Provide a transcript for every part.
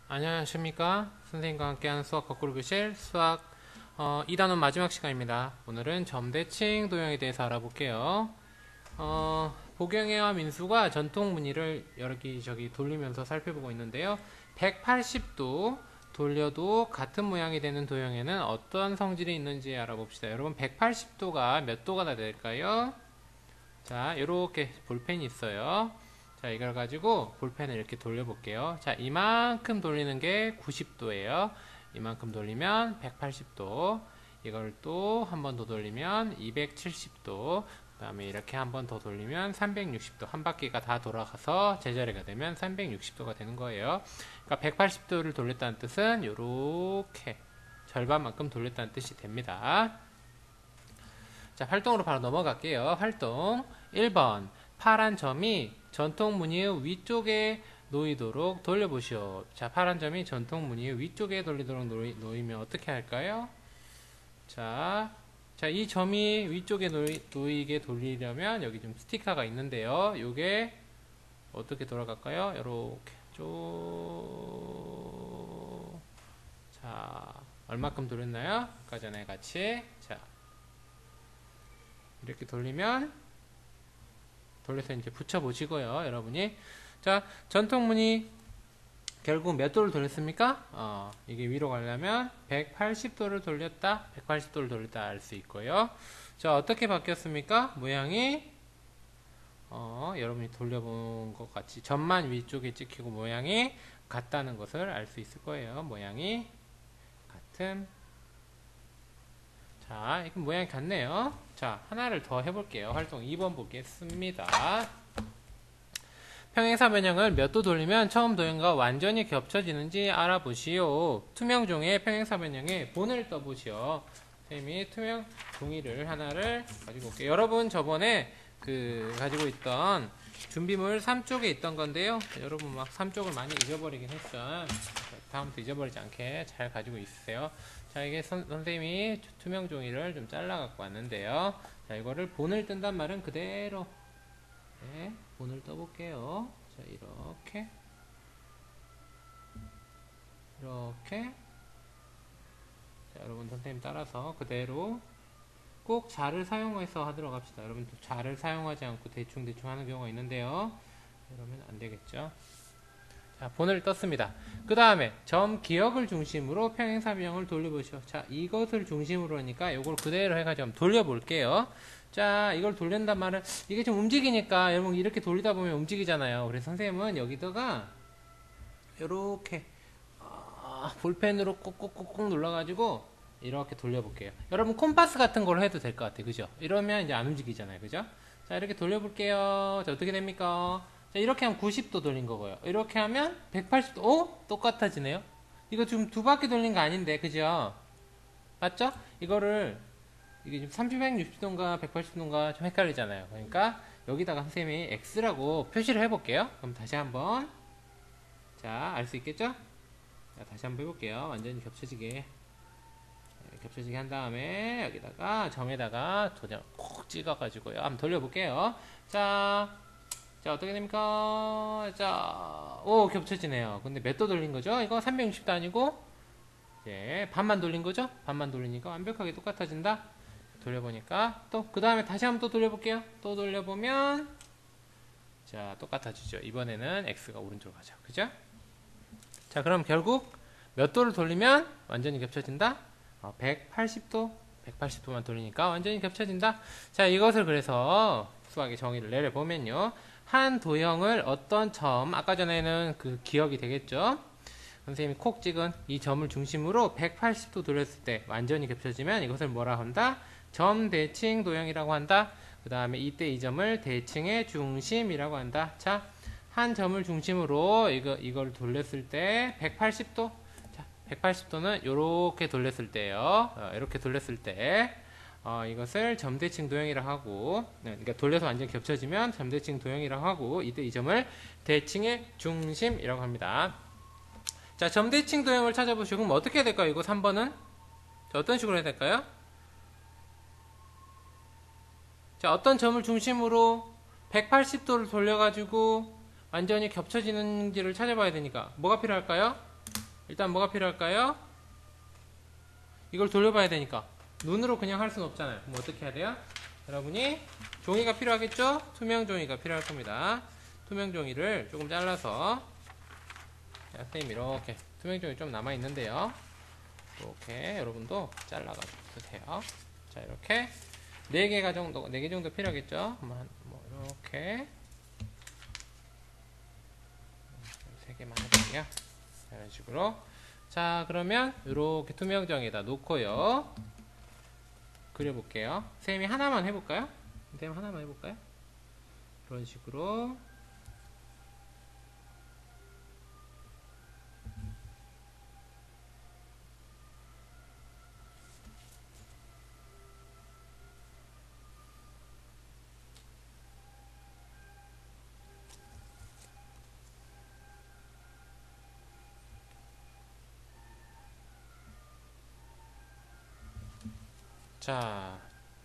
안녕하십니까. 선생님과 함께하는 수학 거꾸로 교실 수학 2단원 마지막 시간입니다. 오늘은 점대칭 도형에 대해서 알아볼게요. 보경이와 민수가 전통 무늬를 여기저기 돌리면서 살펴보고 있는데요. 180도 돌려도 같은 모양이 되는 도형에는 어떤 성질이 있는지 알아봅시다. 여러분 180도가 몇 도가 될까요? 자, 이렇게 볼펜이 있어요. 자, 이걸 가지고 볼펜을 이렇게 돌려볼게요. 자, 이만큼 돌리는 게 90도예요. 이만큼 돌리면 180도. 이걸 또 한 번 더 돌리면 270도. 그 다음에 이렇게 한 번 더 돌리면 360도. 한 바퀴가 다 돌아가서 제자리가 되면 360도가 되는 거예요. 그러니까 180도를 돌렸다는 뜻은 이렇게 절반만큼 돌렸다는 뜻이 됩니다. 자, 활동으로 바로 넘어갈게요. 활동 1번 파란 점이 전통 무늬의 위쪽에 놓이도록 돌려보시오. 자, 파란 점이 전통 무늬의 위쪽에 돌리도록 놓이면 어떻게 할까요? 자, 이 점이 위쪽에 놓이게 돌리려면 여기 좀 스티커가 있는데요. 요게 어떻게 돌아갈까요? 요렇게 쭉. 자, 얼마큼 돌렸나요? 아까 전에 같이. 자, 이렇게 돌리면 돌려서 이제 붙여보시고요, 여러분이. 자, 전통 무늬 결국 몇 도를 돌렸습니까? 이게 위로 가려면 180도를 돌렸다, 180도를 돌렸다 알 수 있고요. 자, 어떻게 바뀌었습니까? 모양이 여러분이 돌려본 것 같이 점만 위쪽에 찍히고 모양이 같다는 것을 알 수 있을 거예요. 모양이 같은. 자, 이건 모양이 같네요. 자, 하나를 더 해볼게요. 활동 2번 보겠습니다. 평행사 변형을 몇 도 돌리면 처음 도형과 완전히 겹쳐지는지 알아보시오. 투명 종이에 평행사 변형에 본을 떠보시오. 선생님이 투명 종이를 하나를 가지고 올게요. 여러분 저번에 가지고 있던 준비물 3쪽에 있던 건데요. 여러분 막 3쪽을 많이 잊어버리긴 했죠. 다음부터 잊어버리지 않게 잘 가지고 있으세요. 자, 이게 선생님이 투명 종이를 좀 잘라 갖고 왔는데요. 자, 이거를 본을 뜬단 말은 그대로 본을 떠볼게요. 자, 이렇게 자, 여러분 선생님 따라서 그대로 꼭 자를 사용해서 하도록 합시다. 여러분 자를 사용하지 않고 대충 하는 경우가 있는데요. 이러면 안 되겠죠. 자, 본을 떴습니다. 그 다음에 점 기역을 중심으로 평행사 변형을 돌려보시오. 자, 이것을 중심으로 하니까 이걸 그대로 해가지고 돌려볼게요. 자, 이걸 돌린단 말은 이게 좀 움직이니까 여러분 이렇게 돌리다 보면 움직이잖아요. 그래서 선생님은 여기다가 이렇게 볼펜으로 꾹꾹꾹꾹 눌러가지고 이렇게 돌려볼게요. 여러분 콤파스 같은 걸로 해도 될 것 같아요. 그죠? 이러면 이제 안 움직이잖아요. 그죠? 자, 이렇게 돌려볼게요. 자, 어떻게 됩니까? 자, 이렇게 하면 90도 돌린 거고요. 이렇게 하면 180도. 오? 똑같아지네요. 이거 지금 두 바퀴 돌린 거 아닌데, 그죠? 맞죠? 이게 지금 360도인가 180도인가 좀 헷갈리잖아요. 그러니까 여기다가 선생님이 X라고 표시를 해볼게요. 그럼 다시 한번. 자, 알 수 있겠죠? 자, 다시 한번 해볼게요. 완전히 겹쳐지게 한 다음에 여기다가 점에다가 도장 콕 찍어가지고요. 한번 돌려볼게요. 자, 어떻게 됩니까? 자, 오, 겹쳐지네요. 근데 몇 도 돌린 거죠? 이거 360도 아니고, 이제 반만 돌린 거죠? 반만 돌리니까 완벽하게 똑같아진다. 돌려보니까, 그 다음에 다시 한번 또 돌려볼게요. 또 돌려보면, 자, 똑같아지죠. 이번에는 X가 오른쪽으로 가죠. 그죠? 자, 그럼 결국 몇 도를 돌리면 완전히 겹쳐진다? 180도만 돌리니까 완전히 겹쳐진다. 자, 이것을 그래서 수학의 정의를 내려보면요. 한 도형을 어떤 점, 아까 전에는 그 기억이 되겠죠. 선생님이 콕 찍은 이 점을 중심으로 180도 돌렸을 때 완전히 겹쳐지면 이것을 뭐라 한다? 점대칭 도형이라고 한다. 그 다음에 이때 이 점을 대칭의 중심이라고 한다. 자, 한 점을 중심으로 이걸 돌렸을 때 180도. 자, 180도는 이렇게 돌렸을 때요. 이렇게 돌렸을 때 이것을 점대칭 도형이라고 하고, 그러니까 돌려서 완전히 겹쳐지면 점대칭 도형이라고 하고, 이때 이 점을 대칭의 중심이라고 합니다. 자, 점대칭 도형을 찾아보시고 그럼 어떻게 해야 될까요? 이거 3번은? 자, 어떤 식으로 해야 될까요? 자, 어떤 점을 중심으로 180도를 돌려가지고 완전히 겹쳐지는지를 찾아봐야 되니까 뭐가 필요할까요? 일단 뭐가 필요할까요? 이걸 돌려봐야 되니까 눈으로 그냥 할 수는 없잖아요. 그럼 어떻게 해야 돼요? 여러분이 종이가 필요하겠죠? 투명 종이가 필요할 겁니다. 투명 종이를 조금 잘라서, 자, 선생님 이렇게 투명 종이 좀 남아 있는데요. 이렇게 여러분도 잘라가지고 쓰세요. 자, 이렇게 4개 정도 필요하겠죠? 뭐 이렇게 3개만 해볼게요. 이런 식으로. 자, 그러면 이렇게 투명종이에다 놓고요. 그려볼게요. 선생님이 하나만 해볼까요? 선생님 하나만 해볼까요? 이런 식으로. 자,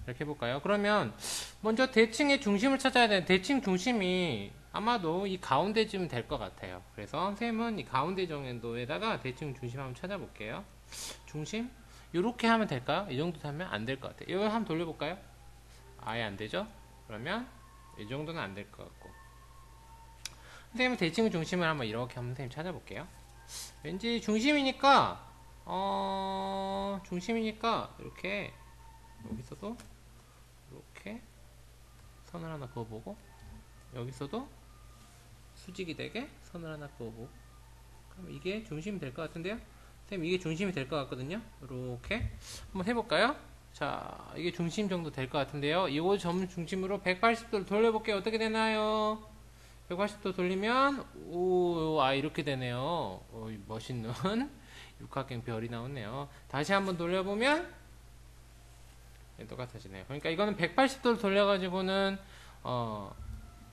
이렇게 해볼까요? 그러면 먼저 대칭의 중심을 찾아야 되는데, 대칭 중심이 아마도 이 가운데쯤 될 것 같아요. 그래서 선생님은 이 가운데 정도에다가 대칭 중심 한번 찾아볼게요. 중심? 이렇게 하면 될까요? 이 정도 하면 안 될 것 같아요. 이거 한번 돌려볼까요? 아예 안 되죠? 그러면 이 정도는 안 될 것 같고, 선생님은 대칭 중심을 한번 이렇게 한번 선생님 찾아볼게요. 왠지 중심이니까 이렇게 여기서도 이렇게 선을 하나 그어보고, 여기서도 수직이 되게 선을 하나 그어보고, 그럼 이게 중심이 될 것 같은데요? 선생님 이게 중심이 될 것 같거든요? 이렇게 한번 해볼까요? 자, 이게 중심 정도 될 것 같은데요? 이거 점 중심으로 180도를 돌려볼게요. 어떻게 되나요? 180도 돌리면 이렇게 되네요. 멋있는 육각형 별이 나오네요. 다시 한번 돌려보면 똑같아지네요. 그러니까 이거는 180도를 돌려가지고는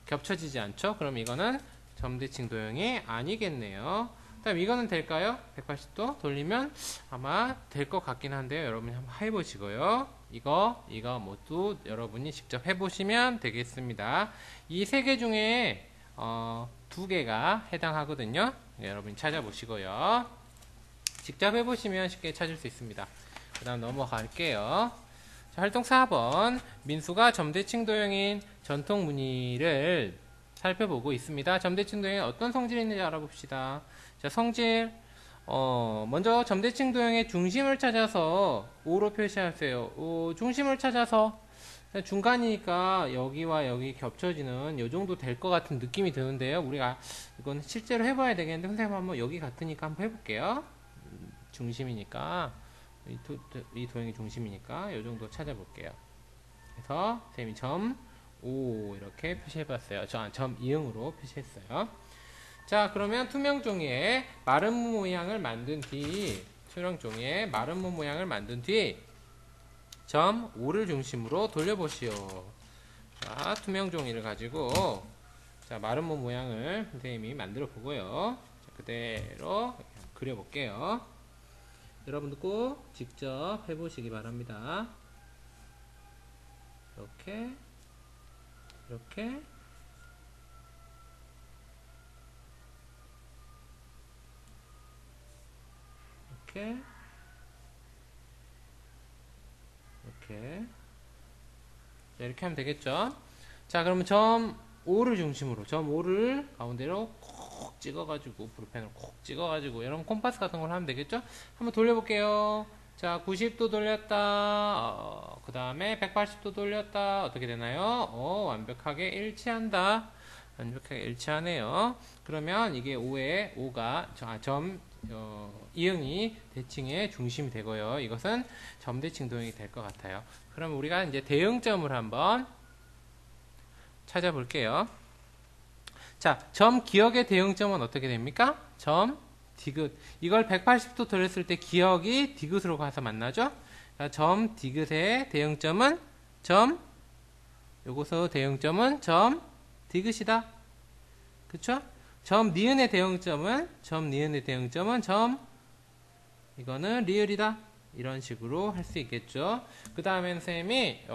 겹쳐지지 않죠? 그럼 이거는 점대칭 도형이 아니겠네요. 그다음 이거는 될까요? 180도 돌리면 아마 될 것 같긴 한데요. 여러분이 한번 해보시고요. 이거 모두 여러분이 직접 해보시면 되겠습니다. 이 3개 중에 2개가 해당하거든요. 여러분이 찾아보시고요. 직접 해보시면 쉽게 찾을 수 있습니다. 그 다음 넘어갈게요. 자, 활동 4번. 민수가 점대칭 도형인 전통 무늬를 살펴보고 있습니다. 점대칭 도형에 어떤 성질이 있는지 알아봅시다. 자, 성질. 먼저 점대칭 도형의 중심을 찾아서 O로 표시하세요. 중심을 찾아서 중간이니까 여기와 여기 겹쳐지는 요 정도 될 것 같은 느낌이 드는데요. 우리가 이건 실제로 해봐야 되겠는데, 선생님 한번 여기 같으니까 한번 해볼게요. 중심이니까, 이 도형이 중심이니까 요 정도 찾아볼게요. 그래서 선생님이 점 5 이렇게 표시해봤어요. 점 이응으로 표시했어요. 자, 그러면 투명 종이에 마른 모양을 만든 뒤, 점 5를 중심으로 돌려보시오. 자, 투명 종이를 가지고, 자, 마른 모양을 선생님이 만들어 보고요. 자, 그대로 그려볼게요. 여러분도 꼭 직접 해보시기 바랍니다. 이렇게, 이렇게, 이렇게, 이렇게. 자, 이렇게 하면 되겠죠? 자, 그러면 점 5를 중심으로, 점 5를 가운데로 콕 찍어가지고, 볼펜으로 콕 찍어가지고, 이런 콤파스 같은 걸 하면 되겠죠? 한번 돌려볼게요. 자, 90도 돌렸다. 그 다음에 180도 돌렸다. 어떻게 되나요? 완벽하게 일치한다. 완벽하게 일치하네요. 그러면 이게 5가 이응이 대칭의 중심이 되고요. 이것은 점대칭 도형이 될 것 같아요. 그럼 우리가 이제 대응점을 한번 찾아볼게요. 자, 점 기역의 대응점은 어떻게 됩니까? 점 디귿. 이걸 180도 돌렸을 때 기역이 디귿으로 가서 만나죠? 점 디귿의 대응점은 요거서 대응점은 점 디귿이다. 그쵸? 점 니은의 대응점은 이거는 리을이다. 이런 식으로 할 수 있겠죠. 그 다음에 선생님이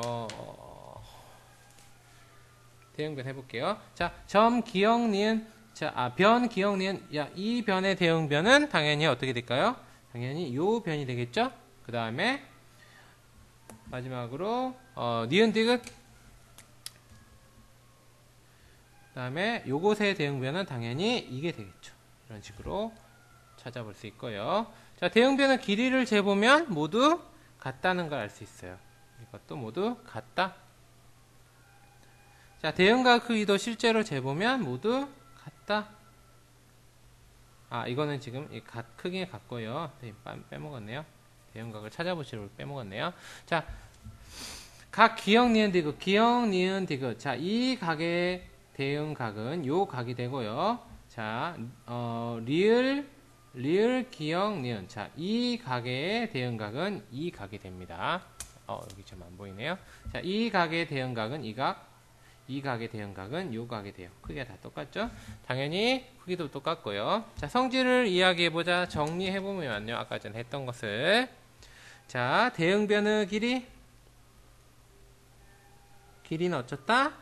대응변 해볼게요. 자, 점 기역 니은 자, 변, 기역, 니은. 이 변의 대응변은 당연히 어떻게 될까요? 당연히 요 변이 되겠죠? 그 다음에 마지막으로 니은, 디귿. 그 다음에 요것의 대응변은 당연히 이게 되겠죠. 이런 식으로 찾아볼 수 있고요. 자, 대응변의 길이를 재보면 모두 같다는 걸 알 수 있어요. 이것도 모두 같다. 자, 대응각 크기도 실제로 재보면 모두 같다. 이거는 지금 크기에 같고요. 빼먹었네요. 대응각을 찾아보시려고 빼먹었네요. 자, 각 기역, 니은, 디귿, 기역, 니은, 디귿. 자, 이 각의 대응각은 요 각이 되고요. 자, 리을, 기역, 니은. 자, 이 각의 대응각은 이 각이 됩니다. 여기 좀 안 보이네요. 자, 이 각의 대응각은 이 각, 이 각의 대응각은 요 각이 돼요. 크기가 다 똑같죠? 당연히 크기도 똑같고요. 자, 성질을 이야기해보자. 정리해보면요. 아까 전에 했던 것을. 자, 대응변의 길이는 어쩌다?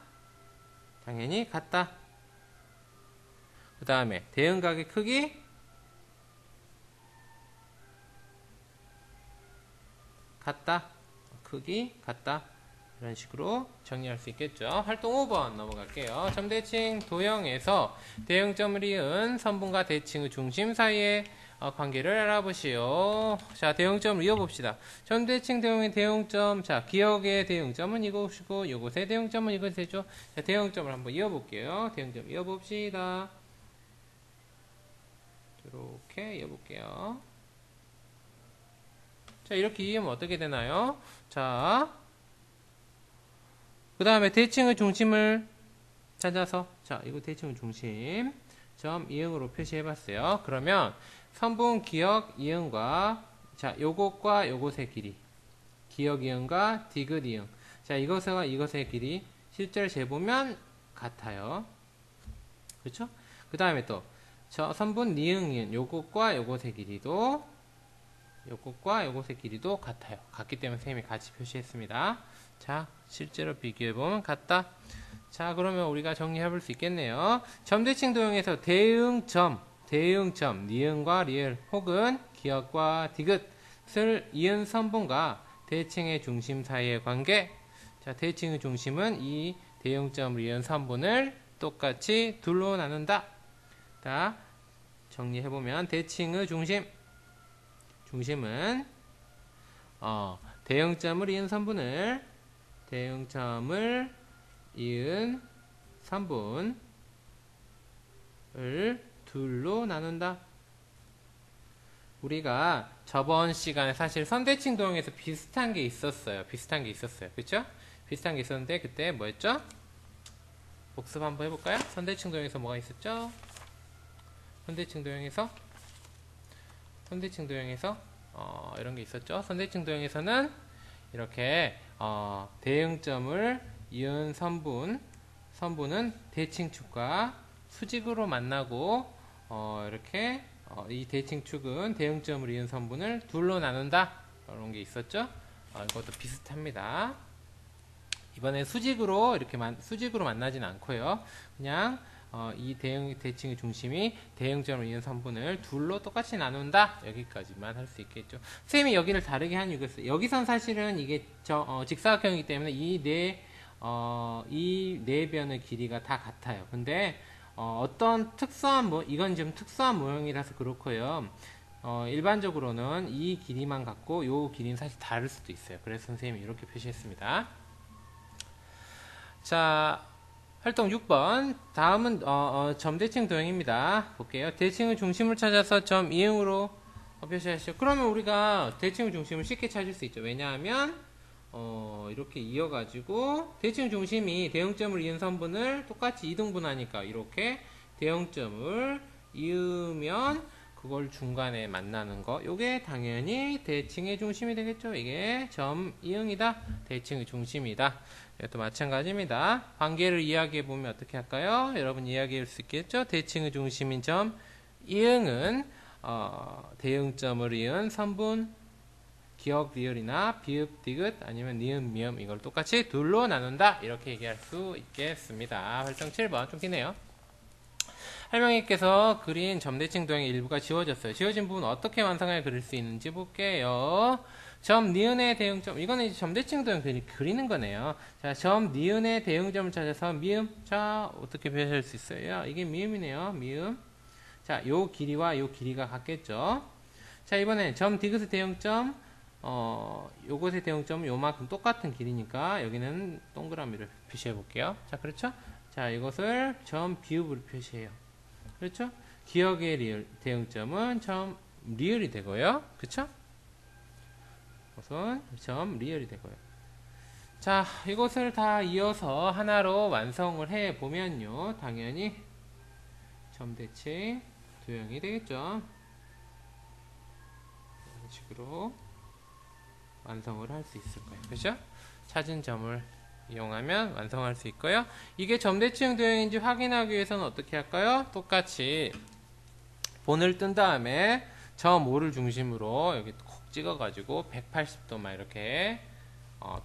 당연히 같다. 그 다음에 대응각의 크기 같다. 크기 같다. 이런 식으로 정리할 수 있겠죠. 활동 5번 넘어갈게요. 점대칭 도형에서 대응점을 이은 선분과 대칭의 중심 사이의 관계를 알아보시오. 자, 대응점을 이어봅시다. 점대칭 도형의 대응점. 자, 기역의 대응점은 이곳이고, 이곳의 대응점은 이것이 되죠. 자, 대응점을 한번 이어볼게요. 대응점 이어봅시다. 이렇게 이어볼게요. 자, 이렇게 이으면 어떻게 되나요? 자, 그 다음에 대칭의 중심을 찾아서, 자, 이거 대칭의 중심 점 이응으로 표시해봤어요. 그러면 선분 기역 이응과, 자, 요것과 요것의 길이, 기역 이응과 디귿 이응. 자, 이것과 이것의 길이 실제로 재보면 같아요. 그렇죠? 그 다음에 또 저 선분 니응 이응, 요것과 요것의 길이도, 요것과 요것의 길이도 같아요. 같기 때문에 선생님이 같이 표시했습니다. 자, 실제로 비교해보면 같다. 자, 그러면 우리가 정리해볼 수 있겠네요. 점대칭 도형에서 대응점, 니은과 리을 혹은 기역과 디귿을 이은 선분과 대칭의 중심 사이의 관계. 자, 대칭의 중심은 이 대응점을 이은 선분을 똑같이 둘로 나눈다. 자, 정리해보면 대칭의 중심은 대응점을 이은 선분을 둘로 나눈다. 우리가 저번 시간에 사실 선대칭 도형에서 비슷한 게 있었어요. 그쵸? 비슷한 게 있었는데 그때 뭐였죠? 복습 한번 해볼까요? 선대칭 도형에서 뭐가 있었죠? 선대칭 도형에서 이런 게 있었죠. 선대칭 도형에서는 이렇게 대응점을 이은 선분은 대칭축과 수직으로 만나고 이렇게 이 대칭축은 대응점을 이은 선분을 둘로 나눈다. 이런 게 있었죠. 이것도 비슷합니다. 이번에 수직으로 만나진 않고요. 그냥 이 대칭의 중심이 대응점을 이은 선분을 둘로 똑같이 나눈다. 여기까지만 할 수 있겠죠. 선생님이 여기를 다르게 한 이유가 있어요. 여기선 사실은 이게 직사각형이기 때문에 이 네 변의 길이가 다 같아요. 근데 어떤 이건 좀 특수한 모형이라서 그렇고요. 일반적으로는 이 길이만 같고 요 길이는 사실 다를 수도 있어요. 그래서 선생님이 이렇게 표시했습니다. 자, 활동 6번. 다음은 점대칭 도형입니다. 볼게요. 대칭의 중심을 찾아서 점 이응으로 표시하시죠. 그러면 우리가 대칭의 중심을 쉽게 찾을 수 있죠. 왜냐하면 이렇게 이어가지고 대칭의 중심이 대응점을 이은 선분을 똑같이 이등분하니까 이렇게 대응점을 이으면 그걸 중간에 만나는 거, 요게 당연히 대칭의 중심이 되겠죠. 이게 점 이응이다. 대칭의 중심이다. 이것도 마찬가지입니다. 관계를 이야기해 보면 어떻게 할까요? 여러분 이야기할 수 있겠죠? 대칭의 중심인 점 이응은 대응점을 이은 선분 기역 리을이나 비읍 디귿 아니면 니은 미음 이걸 똑같이 둘로 나눈다. 이렇게 얘기할 수 있겠습니다. 활동 7번 좀 기네요. 할머니께서 그린 점대칭 도형의 일부가 지워졌어요. 지워진 부분 어떻게 완성해 그릴 수 있는지 볼게요. 점, 니은의 대응점. 이거는 이제 점대칭 도형 그리는 거네요. 자, 점, 니은의 대응점을 찾아서 미음. 자, 어떻게 표시할 수 있어요? 이게 미음이네요. 미음. 자, 요 길이와 요 길이가 같겠죠. 자, 이번엔 점, 디귿의 대응점. 요것의 대응점은 요만큼 똑같은 길이니까 여기는 동그라미를 표시해 볼게요. 자, 그렇죠? 자, 이것을 점 비읍으로 표시해요. 그렇죠? 기억의 대응점은 점 리을이 되고요. 그렇죠? 이것은 점 리을이 되고요. 자, 이것을 다 이어서 하나로 완성을 해 보면요. 당연히 점대칭 도형이 되겠죠. 이런 식으로 완성을 할 수 있을 거예요. 그죠? 찾은 점을 이용하면 완성할 수 있고요. 이게 점대칭 도형인지 확인하기 위해서는 어떻게 할까요? 똑같이 본을 뜬 다음에 점 5를 중심으로 여기 콕 찍어가지고 180도 막 이렇게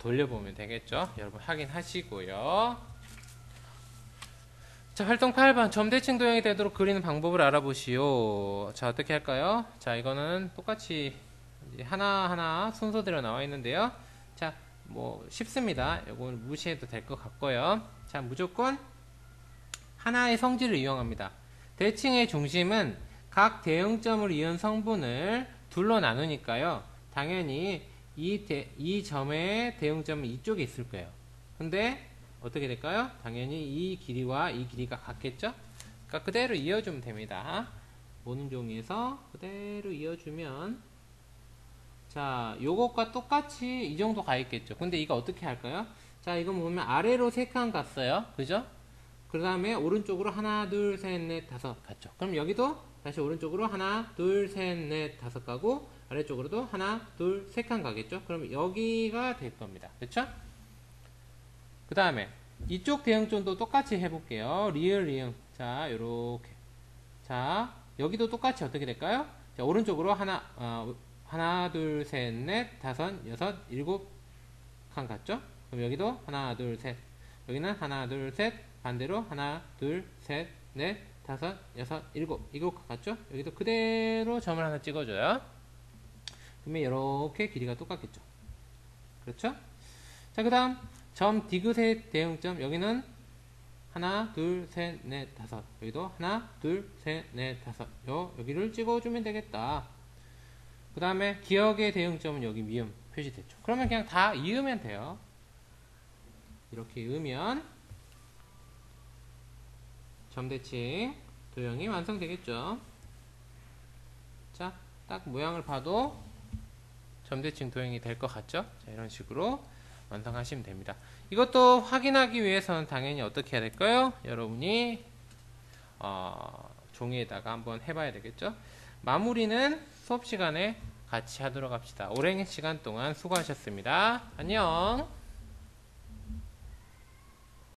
돌려보면 되겠죠. 여러분 확인하시고요. 자, 활동 8번 점대칭 도형이 되도록 그리는 방법을 알아보시오. 자, 어떻게 할까요? 자, 이거는 똑같이 하나하나 순서대로 나와 있는데요. 자, 뭐 쉽습니다. 이건 무시해도 될 것 같고요. 자, 무조건 하나의 성질을 이용합니다. 대칭의 중심은 각 대응점을 이은 성분을 둘로 나누니까요. 당연히 이 점의 대응점은 이쪽에 있을 거예요. 근데 어떻게 될까요? 당연히 이 길이와 이 길이가 같겠죠? 그러니까 그대로 이어주면 됩니다. 모는 종이에서 그대로 이어주면 자, 요것과 똑같이 이 정도 가 있겠죠. 근데 이거 어떻게 할까요? 자, 이거 보면 아래로 3칸 갔어요. 그죠? 그 다음에 오른쪽으로 하나, 둘, 셋, 넷, 다섯 갔죠. 그럼 여기도 다시 오른쪽으로 하나, 둘, 셋, 넷, 다섯 가고 아래쪽으로도 하나, 둘, 3칸 가겠죠. 그럼 여기가 될 겁니다. 그렇죠? 그 다음에 이쪽 대응점도 똑같이 해볼게요. 리을, 리응. 자, 요렇게. 자, 여기도 똑같이 어떻게 될까요? 자, 오른쪽으로 하나, 둘, 셋, 넷, 다섯, 여섯, 일곱 칸 갔죠? 그럼 여기도 하나, 둘, 셋. 여기는 하나, 둘, 셋. 반대로 하나, 둘, 셋, 넷, 다섯, 여섯, 일곱 칸 갔죠? 여기도 그대로 점을 하나 찍어줘요. 그러면 이렇게 길이가 똑같겠죠? 그렇죠? 자, 그 다음 점 디귿의 대응점. 여기는 하나, 둘, 셋, 넷, 다섯. 여기도 하나, 둘, 셋, 넷, 다섯. 여기를 찍어주면 되겠다. 그 다음에 기억의 대응점은 여기 미음 표시됐죠. 그러면 그냥 다 이으면 돼요. 이렇게 이으면 점대칭 도형이 완성되겠죠. 자, 딱 모양을 봐도 점대칭 도형이 될 것 같죠. 자, 이런 식으로 완성하시면 됩니다. 이것도 확인하기 위해서는 당연히 어떻게 해야 될까요? 여러분이 종이에다가 한번 해봐야 되겠죠. 마무리는 수업 시간에 같이 하도록 합시다. 오랜 시간 동안 수고하셨습니다. 안녕.